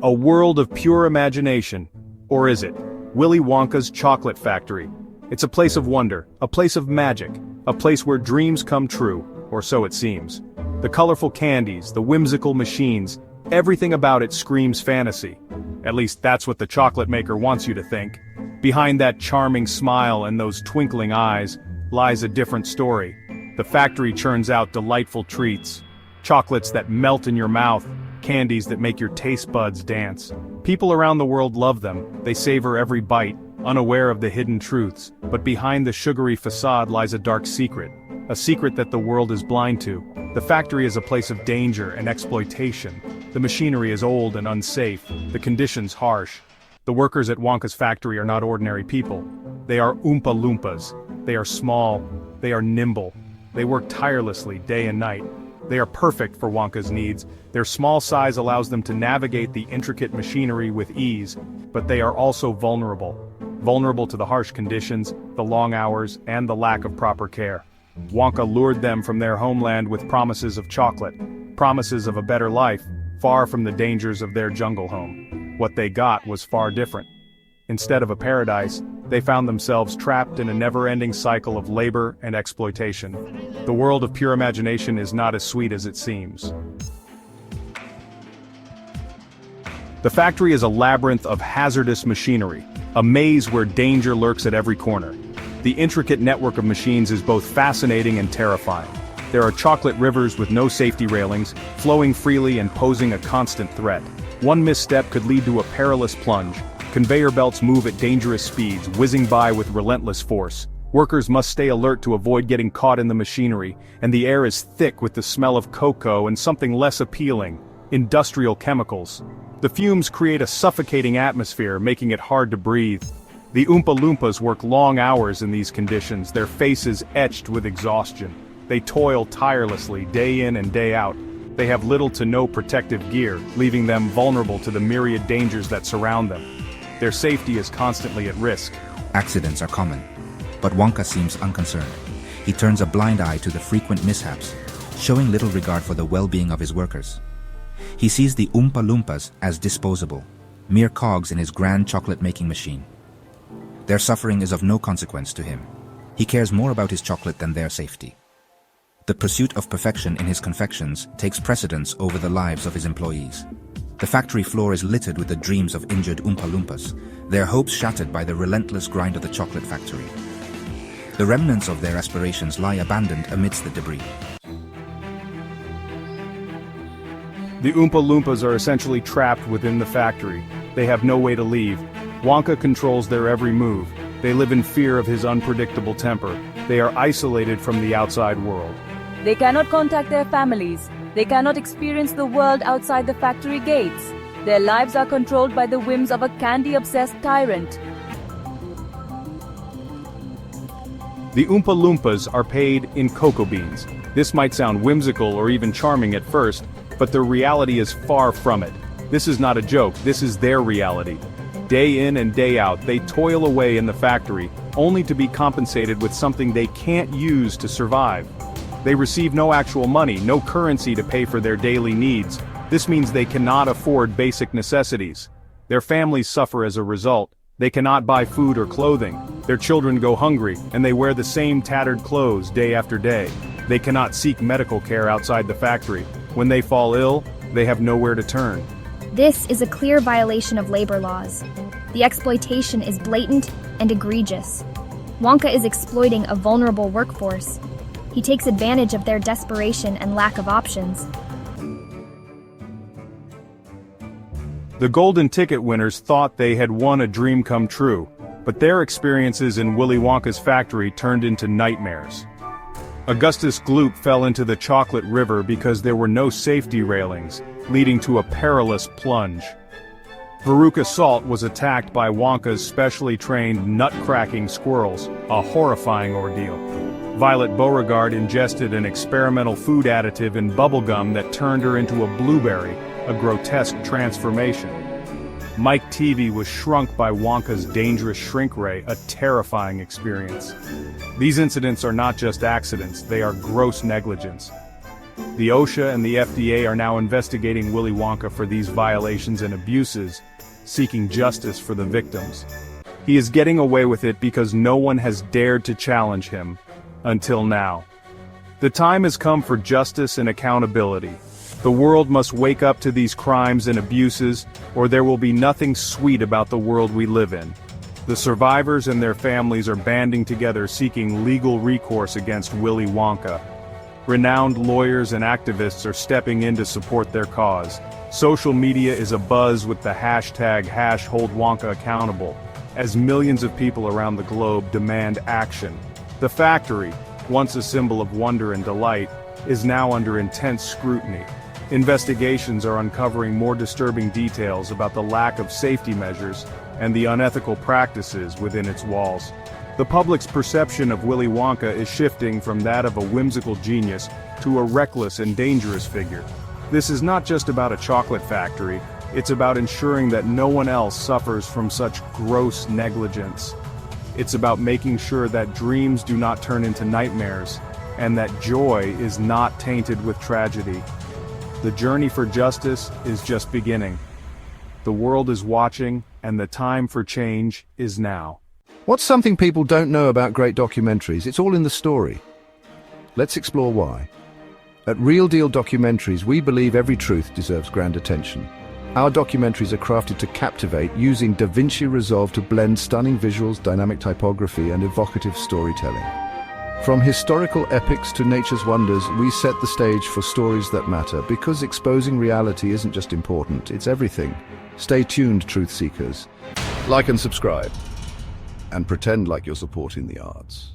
A world of pure imagination. Or is it? Willy Wonka's chocolate factory. It's a place of wonder, a place of magic, a place where dreams come true, or so it seems. The colorful candies, the whimsical machines, everything about it screams fantasy. At least that's what the chocolate maker wants you to think. Behind that charming smile and those twinkling eyes lies a different story. The factory churns out delightful treats. Chocolates that melt in your mouth, candies that make your taste buds dance. People around the world love them, they savor every bite, unaware of the hidden truths. But behind the sugary facade lies a dark secret. A secret that the world is blind to. The factory is a place of danger and exploitation. The machinery is old and unsafe, the conditions harsh. The workers at Wonka's factory are not ordinary people. They are Oompa Loompas. They are small, they are nimble. They work tirelessly day and night. They are perfect for Wonka's needs. Their small size allows them to navigate the intricate machinery with ease, but they are also vulnerable. Vulnerable to the harsh conditions, the long hours, and the lack of proper care. Wonka lured them from their homeland with promises of chocolate, promises of a better life, far from the dangers of their jungle home. What they got was far different. Instead of a paradise, they found themselves trapped in a never-ending cycle of labor and exploitation. The world of pure imagination is not as sweet as it seems. The factory is a labyrinth of hazardous machinery, a maze where danger lurks at every corner. The intricate network of machines is both fascinating and terrifying. There are chocolate rivers with no safety railings, flowing freely and posing a constant threat. One misstep could lead to a perilous plunge. Conveyor belts move at dangerous speeds, whizzing by with relentless force. Workers must stay alert to avoid getting caught in the machinery, and the air is thick with the smell of cocoa and something less appealing: industrial chemicals. The fumes create a suffocating atmosphere, making it hard to breathe. The Oompa Loompas work long hours in these conditions, their faces etched with exhaustion. They toil tirelessly, day in and day out. They have little to no protective gear, leaving them vulnerable to the myriad dangers that surround them. Their safety is constantly at risk. Accidents are common, but Wonka seems unconcerned. He turns a blind eye to the frequent mishaps, showing little regard for the well-being of his workers. He sees the Oompa Loompas as disposable, mere cogs in his grand chocolate-making machine. Their suffering is of no consequence to him. He cares more about his chocolate than their safety. The pursuit of perfection in his confections takes precedence over the lives of his employees. The factory floor is littered with the dreams of injured Oompa Loompas, their hopes shattered by the relentless grind of the chocolate factory. The remnants of their aspirations lie abandoned amidst the debris. The Oompa Loompas are essentially trapped within the factory. They have no way to leave. Wonka controls their every move. They live in fear of his unpredictable temper. They are isolated from the outside world. They cannot contact their families. They cannot experience the world outside the factory gates. Their lives are controlled by the whims of a candy-obsessed tyrant. The Oompa Loompas are paid in cocoa beans. This might sound whimsical or even charming at first, but the reality is far from it. This is not a joke, this is their reality. Day in and day out, they toil away in the factory, only to be compensated with something they can't use to survive. They receive no actual money, no currency to pay for their daily needs. This means they cannot afford basic necessities. Their families suffer as a result. They cannot buy food or clothing. Their children go hungry, and they wear the same tattered clothes day after day. They cannot seek medical care outside the factory. When they fall ill, they have nowhere to turn. This is a clear violation of labor laws. The exploitation is blatant and egregious. Wonka is exploiting a vulnerable workforce. He takes advantage of their desperation and lack of options. The golden ticket winners thought they had won a dream come true, but their experiences in Willy Wonka's factory turned into nightmares. Augustus Gloop fell into the chocolate river because there were no safety railings, leading to a perilous plunge. Veruca Salt was attacked by Wonka's specially trained nut-cracking squirrels, a horrifying ordeal. Violet Beauregard ingested an experimental food additive in bubblegum that turned her into a blueberry, a grotesque transformation. Mike Teavee was shrunk by Wonka's dangerous shrink ray, a terrifying experience. These incidents are not just accidents, they are gross negligence. The OSHA and the FDA are now investigating Willy Wonka for these violations and abuses, seeking justice for the victims. He is getting away with it because no one has dared to challenge him, until now. The time has come for justice and accountability. The world must wake up to these crimes and abuses, or there will be nothing sweet about the world we live in. The survivors and their families are banding together seeking legal recourse against Willy Wonka. Renowned lawyers and activists are stepping in to support their cause. Social media is abuzz with the hashtag #HoldWonkaAccountable, as millions of people around the globe demand action. The factory, once a symbol of wonder and delight, is now under intense scrutiny. Investigations are uncovering more disturbing details about the lack of safety measures and the unethical practices within its walls. The public's perception of Willy Wonka is shifting from that of a whimsical genius to a reckless and dangerous figure. This is not just about a chocolate factory, it's about ensuring that no one else suffers from such gross negligence. It's about making sure that dreams do not turn into nightmares, and that joy is not tainted with tragedy. The journey for justice is just beginning. The world is watching, and the time for change is now. What's something people don't know about great documentaries? It's all in the story. Let's explore why. At Real Deal Documentaries, we believe every truth deserves grand attention. Our documentaries are crafted to captivate, using DaVinci Resolve to blend stunning visuals, dynamic typography, and evocative storytelling. From historical epics to nature's wonders, we set the stage for stories that matter, because exposing reality isn't just important, it's everything. Stay tuned, truth seekers. Like and subscribe, and pretend like you're supporting the arts.